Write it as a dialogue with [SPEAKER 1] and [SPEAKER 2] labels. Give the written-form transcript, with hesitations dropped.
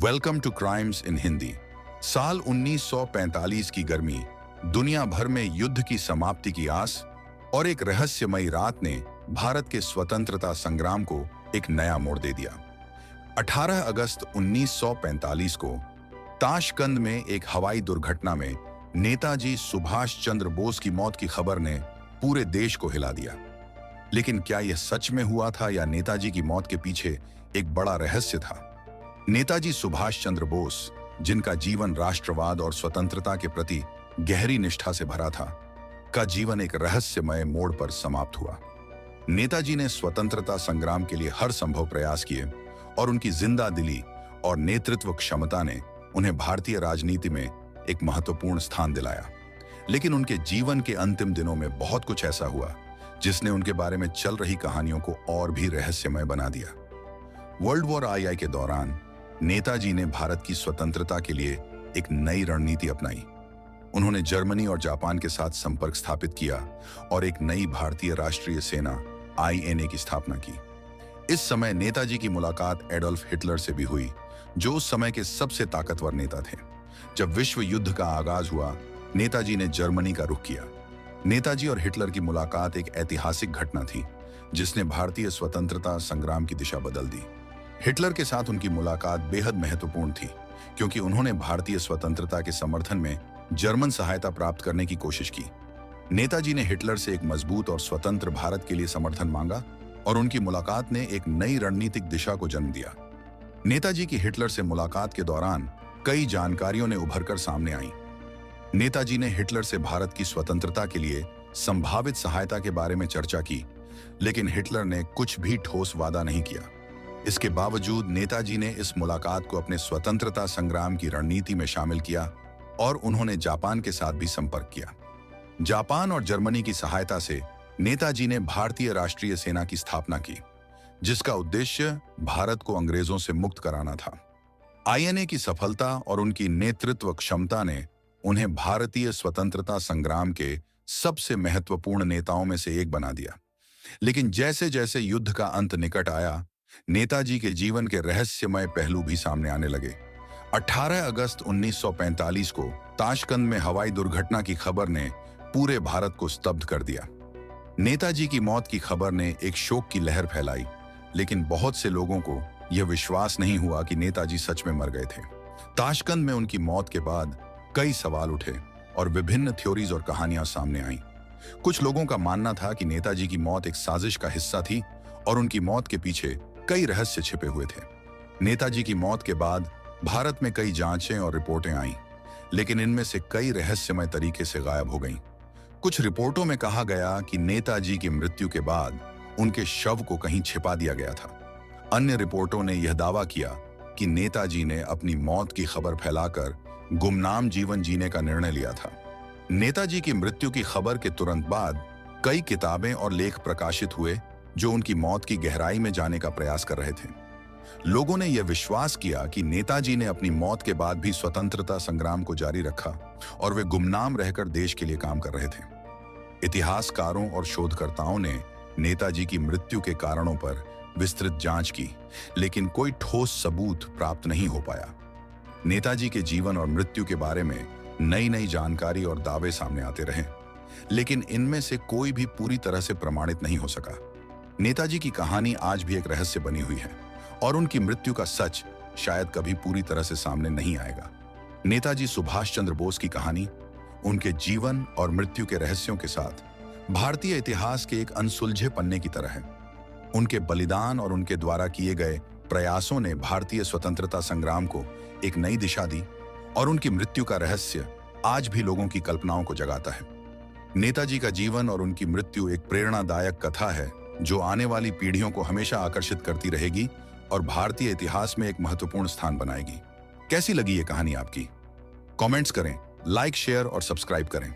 [SPEAKER 1] Welcome to crimes in Hindi. साल 1945 की गर्मी, दुनिया भर में युद्ध की समाप्ति की आस और एक रहस्यमयी रात ने भारत के स्वतंत्रता संग्राम को एक नया मोड़ दे दिया। 18 अगस्त 1945 को ताशकंद में एक हवाई दुर्घटना में नेताजी सुभाष चंद्र बोस की मौत की खबर ने पूरे देश को हिला दिया। लेकिन क्या यह सच में हुआ था या नेताजी की मौत के पीछे एक बड़ा रहस्य था? नेताजी सुभाष चंद्र बोस, जिनका जीवन राष्ट्रवाद और स्वतंत्रता के प्रति गहरी निष्ठा से भरा था, का जीवन एक रहस्यमय मोड़ पर समाप्त हुआ। नेताजी ने स्वतंत्रता संग्राम के लिए हर संभव प्रयास किए और उनकी जिंदा दिली और नेतृत्व क्षमता ने उन्हें भारतीय राजनीति में एक महत्वपूर्ण स्थान दिलाया। लेकिन उनके जीवन के अंतिम दिनों में बहुत कुछ ऐसा हुआ जिसने उनके बारे में चल रही कहानियों को और भी रहस्यमय बना दिया। वर्ल्ड वॉर आई के दौरान नेताजी ने भारत की स्वतंत्रता के लिए एक नई रणनीति अपनाई। उन्होंने जर्मनी और जापान के साथ संपर्क स्थापित किया और एक नई भारतीय राष्ट्रीय सेना INA की स्थापना की। इस समय नेताजी की मुलाकात एडोल्फ हिटलर से भी हुई, जो उस समय के सबसे ताकतवर नेता थे। जब विश्व युद्ध का आगाज हुआ, नेताजी ने जर्मनी का रुख किया। नेताजी और हिटलर की मुलाकात एक ऐतिहासिक घटना थी जिसने भारतीय स्वतंत्रता संग्राम की दिशा बदल दी। हिटलर के साथ उनकी मुलाकात बेहद महत्वपूर्ण थी क्योंकि उन्होंने भारतीय स्वतंत्रता के समर्थन में जर्मन सहायता प्राप्त करने की कोशिश की। नेताजी ने हिटलर से एक मजबूत और स्वतंत्र भारत के लिए समर्थन मांगा और उनकी मुलाकात ने एक नई रणनीतिक दिशा को जन्म दिया। नेताजी की हिटलर से मुलाकात के दौरान कई जानकारियों ने उभरकर सामने आई। नेताजी ने हिटलर से भारत की स्वतंत्रता के लिए संभावित सहायता के बारे में चर्चा की, लेकिन हिटलर ने कुछ भी ठोस वादा नहीं किया। इसके बावजूद नेताजी ने इस मुलाकात को अपने स्वतंत्रता संग्राम की रणनीति में शामिल किया और उन्होंने जापान के साथ भी संपर्क किया। जापान और जर्मनी की सहायता से नेताजी ने भारतीय राष्ट्रीय सेना की स्थापना की, जिसका उद्देश्य भारत को अंग्रेजों से मुक्त कराना था। INA की सफलता और उनकी नेतृत्व क्षमता ने उन्हें भारतीय स्वतंत्रता संग्राम के सबसे महत्वपूर्ण नेताओं में से एक बना दिया। लेकिन जैसे जैसे युद्ध का अंत निकट आया, नेताजी के जीवन के रहस्यमय पहलू भी सामने आने लगे। 18 अगस्त 1945 को ताशकंद में हवाई दुर्घटना की खबर ने पूरे भारत को स्तब्ध कर दिया। नेताजी की मौत की खबर ने एक शोक की लहर फैलाई, लेकिन बहुत से लोगों को यह विश्वास नहीं हुआ कि नेताजी सच में मर गए थे। ताशकंद में उनकी मौत के बाद कई सवाल उठे और विभिन्न थ्योरीज और कहानियां सामने आईं। कुछ लोगों का मानना था कि नेताजी की मौत एक साजिश का हिस्सा थी और उनकी मौत के पीछे कई रहस्य छिपे हुए थे। नेताजी की मौत के बाद भारत में कई जांचें और रिपोर्टें आईं, लेकिन इनमें से कई रहस्यमय तरीके से गायब हो गईं। कुछ रिपोर्टों में कहा गया कि नेताजी की मृत्यु के बाद उनके शव को कहीं छिपा दिया गया था। अन्य रिपोर्टों ने यह दावा किया कि नेताजी ने अपनी मौत की खबर फैलाकर गुमनाम जीवन जीने का निर्णय लिया था। नेताजी की मृत्यु की खबर के तुरंत बाद कई किताबें और लेख प्रकाशित हुए जो उनकी मौत की गहराई में जाने का प्रयास कर रहे थे। लोगों ने यह विश्वास किया कि नेताजी ने अपनी मौत के बाद भी स्वतंत्रता संग्राम को जारी रखा और वे गुमनाम रहकर देश के लिए काम कर रहे थे। इतिहासकारों और शोधकर्ताओं ने नेताजी की मृत्यु के कारणों पर विस्तृत जांच की, लेकिन कोई ठोस सबूत प्राप्त नहीं हो पाया। नेताजी के जीवन और मृत्यु के बारे में नई नई जानकारी और दावे सामने आते रहे, लेकिन इनमें से कोई भी पूरी तरह से प्रमाणित नहीं हो सका। नेताजी की कहानी आज भी एक रहस्य बनी हुई है और उनकी मृत्यु का सच शायद कभी पूरी तरह से सामने नहीं आएगा। नेताजी सुभाष चंद्र बोस की कहानी उनके जीवन और मृत्यु के रहस्यों के साथ भारतीय इतिहास के एक अनसुलझे पन्ने की तरह है। उनके बलिदान और उनके द्वारा किए गए प्रयासों ने भारतीय स्वतंत्रता संग्राम को एक नई दिशा दी और उनकी मृत्यु का रहस्य आज भी लोगों की कल्पनाओं को जगाता है। नेताजी का जीवन और उनकी मृत्यु एक प्रेरणादायक कथा है जो आने वाली पीढ़ियों को हमेशा आकर्षित करती रहेगी और भारतीय इतिहास में एक महत्वपूर्ण स्थान बनाएगी। कैसी लगी ये कहानी आपकी? कमेंट्स करें, लाइक, शेयर और सब्सक्राइब करें।